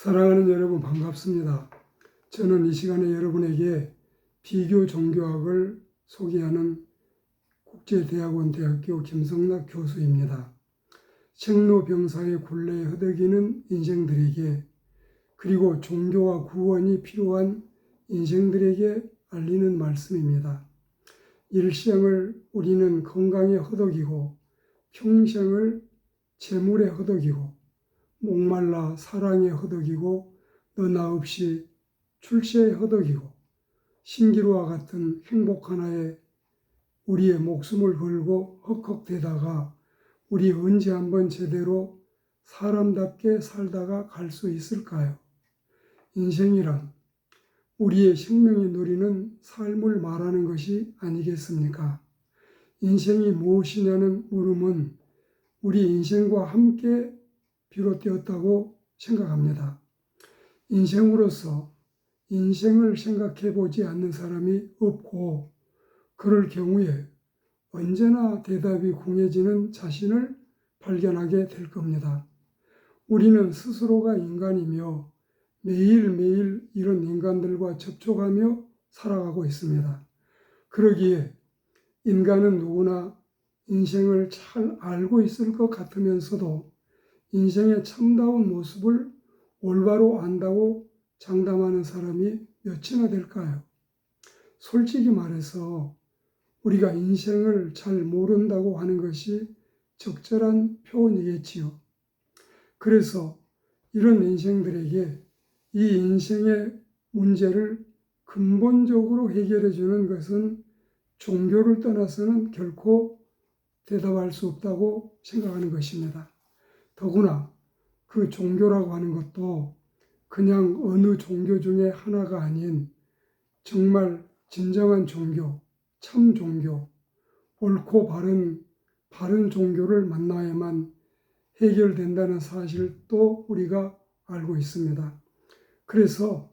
사랑하는 여러분 반갑습니다. 저는 이 시간에 여러분에게 비교 종교학을 소개하는 국제대학원 대학교 김성락 교수입니다. 생로병사의 굴레에 허덕이는 인생들에게 그리고 종교와 구원이 필요한 인생들에게 알리는 말씀입니다. 일생을 우리는 건강에 허덕이고 평생을 재물에 허덕이고 목말라 사랑에 허덕이고 너나 없이 출세에 허덕이고 신기루와 같은 행복 하나에 우리의 목숨을 걸고 헉헉대다가 우리 언제 한번 제대로 사람답게 살다가 갈 수 있을까요? 인생이란 우리의 생명이 누리는 삶을 말하는 것이 아니겠습니까? 인생이 무엇이냐는 물음은 우리 인생과 함께 비롯되었다고 생각합니다. 인생으로서 인생을 생각해 보지 않는 사람이 없고 그럴 경우에 언제나 대답이 궁해지는 자신을 발견하게 될 겁니다. 우리는 스스로가 인간이며 매일매일 이런 인간들과 접촉하며 살아가고 있습니다. 그러기에 인간은 누구나 인생을 잘 알고 있을 것 같으면서도 인생의 참다운 모습을 올바로 안다고 장담하는 사람이 몇이나 될까요? 솔직히 말해서 우리가 인생을 잘 모른다고 하는 것이 적절한 표현이겠지요. 그래서 이런 인생들에게 이 인생의 문제를 근본적으로 해결해 주는 것은 종교를 떠나서는 결코 대답할 수 없다고 생각하는 것입니다. 더구나 그 종교라고 하는 것도 그냥 어느 종교 중에 하나가 아닌 정말 진정한 종교, 참 종교, 옳고 바른 종교를 만나야만 해결된다는 사실도 우리가 알고 있습니다. 그래서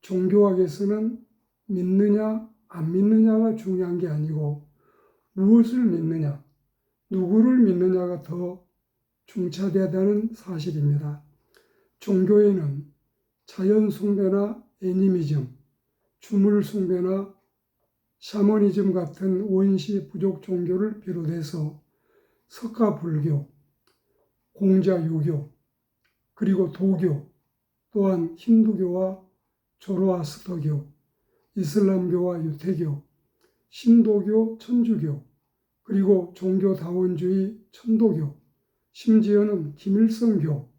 종교학에서는 믿느냐 안 믿느냐가 중요한 게 아니고 무엇을 믿느냐, 누구를 믿느냐가 더 중차대하다는 사실입니다. 종교에는 자연 숭배나 애니미즘, 주물 숭배나 샤머니즘 같은 원시 부족 종교를 비롯해서 석가 불교, 공자 유교, 그리고 도교, 또한 힌두교와 조로아스터교, 이슬람교와 유태교, 신도교, 천주교, 그리고 종교다원주의 천도교, 심지어는 김일성교,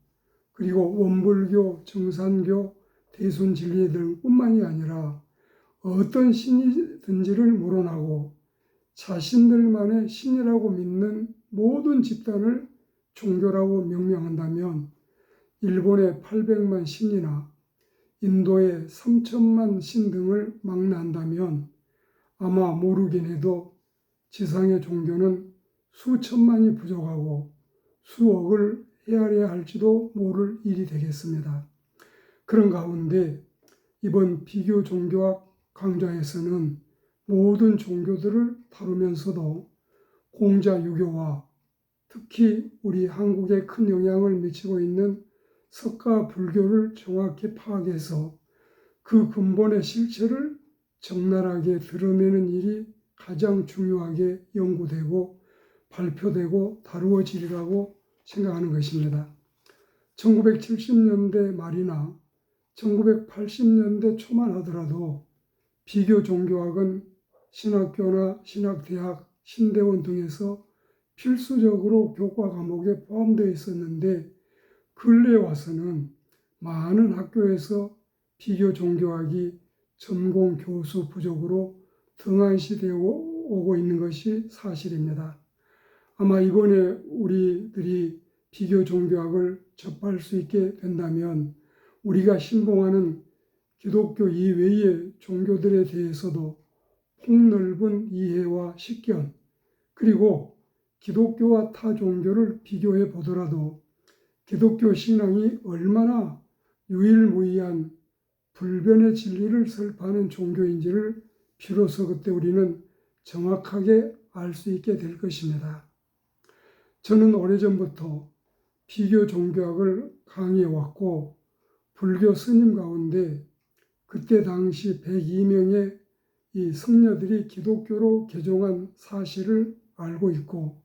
그리고 원불교, 정산교, 대순진리 등뿐만이 아니라 어떤 신이든지를 물어나고 자신들만의 신이라고 믿는 모든 집단을 종교라고 명명한다면 일본의 800만 신이나 인도의 3천만 신 등을 망라한다면 아마 모르긴 해도 지상의 종교는 수천만이 부족하고 수억을 헤아려야 할지도 모를 일이 되겠습니다. 그런 가운데 이번 비교 종교학 강좌에서는 모든 종교들을 다루면서도 공자 유교와 특히 우리 한국에 큰 영향을 미치고 있는 석가 불교를 정확히 파악해서 그 근본의 실체를 적나라하게 드러내는 일이 가장 중요하게 연구되고 발표되고 다루어지리라고 생각하는 것입니다. 1970년대 말이나 1980년대 초만 하더라도 비교 종교학은 신학교나 신학대학, 신대원 등에서 필수적으로 교과 과목에 포함되어 있었는데 근래에 와서는 많은 학교에서 비교 종교학이 전공 교수 부족으로 등한시되어 오고 있는 것이 사실입니다. 아마 이번에 우리들이 비교 종교학을 접할 수 있게 된다면 우리가 신봉하는 기독교 이외의 종교들에 대해서도 폭넓은 이해와 식견, 그리고 기독교와 타 종교를 비교해 보더라도 기독교 신앙이 얼마나 유일무이한 불변의 진리를 설파하는 종교인지를 비로소 그때 우리는 정확하게 알 수 있게 될 것입니다. 저는 오래전부터 비교 종교학을 강의해 왔고 불교 스님 가운데 그때 당시 102명의 이 성녀들이 기독교로 개종한 사실을 알고 있고,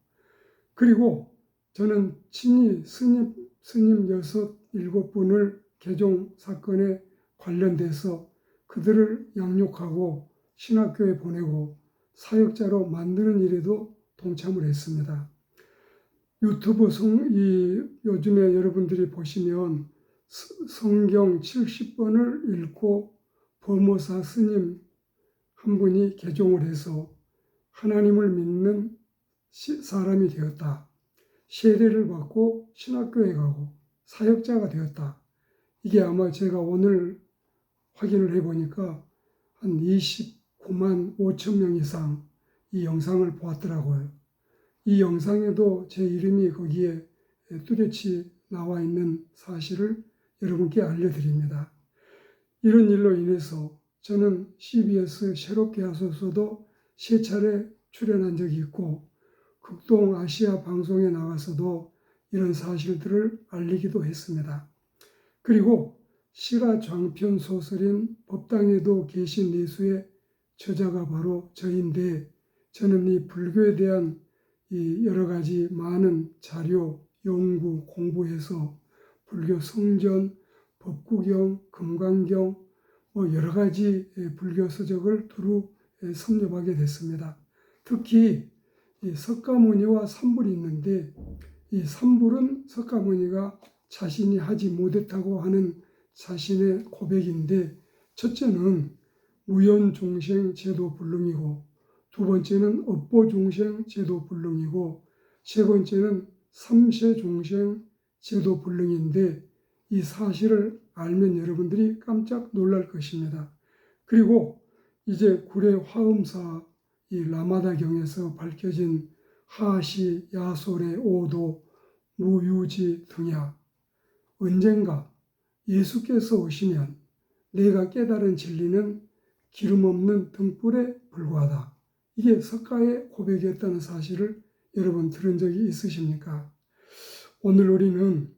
그리고 저는 친히 스님 6, 7분을 개종 사건에 관련돼서 그들을 양육하고 신학교에 보내고 사역자로 만드는 일에도 동참을 했습니다. 유튜브 요즘에 여러분들이 보시면 성경 70번을 읽고 범어사 스님 한 분이 개종을 해서 하나님을 믿는 사람이 되었다. 세례를 받고 신학교에 가고 사역자가 되었다. 이게 아마 제가 오늘 확인을 해보니까 한 29만 5천 명 이상 이 영상을 보았더라고요. 이 영상에도 제 이름이 거기에 뚜렷이 나와 있는 사실을 여러분께 알려드립니다. 이런 일로 인해서 저는 CBS 새롭게 하소서도 3차례 출연한 적이 있고 극동 아시아 방송에 나가서도 이런 사실들을 알리기도 했습니다. 그리고 실화 장편 소설인 법당에도 계신 예수의 저자가 바로 저인데, 저는 이 불교에 대한 이 여러 가지 많은 자료, 연구, 공부해서 불교 성전, 법구경, 금강경, 여러 가지 불교 서적을 두루 섭렵하게 됐습니다. 특히 이 석가모니와 삼불이 있는데, 이 삼불은 석가모니가 자신이 하지 못했다고 하는 자신의 고백인데, 첫째는 무연종생 제도불능이고, 두 번째는 업보종생 제도불능이고, 세 번째는 삼세종생 제도불능인데, 이 사실을 알면 여러분들이 깜짝 놀랄 것입니다. 그리고 이제 구례 화엄사 이 라마다경에서 밝혀진 하시, 야솔의 오도, 무유지 등야, 언젠가 예수께서 오시면 내가 깨달은 진리는 기름 없는 등불에 불과하다. 이게 석가의 고백이었다는 사실을 여러분 들은 적이 있으십니까? 오늘 우리는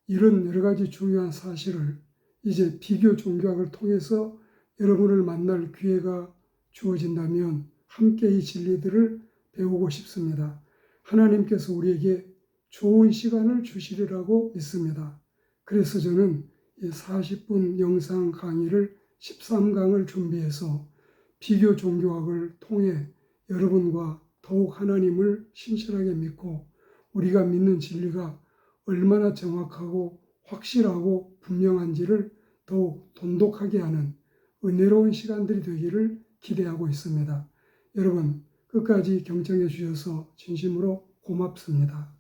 이런 여러 가지 중요한 사실을 이제 비교 종교학을 통해서 여러분을 만날 기회가 주어진다면 함께 이 진리들을 배우고 싶습니다. 하나님께서 우리에게 좋은 시간을 주시리라고 믿습니다. 그래서 저는 이 40분 영상 강의를 13강을 준비해서 비교 종교학을 통해 여러분과 더욱 하나님을 신실하게 믿고 우리가 믿는 진리가 얼마나 정확하고 확실하고 분명한지를 더욱 돈독하게 하는 은혜로운 시간들이 되기를 기대하고 있습니다. 여러분 끝까지 경청해 주셔서 진심으로 고맙습니다.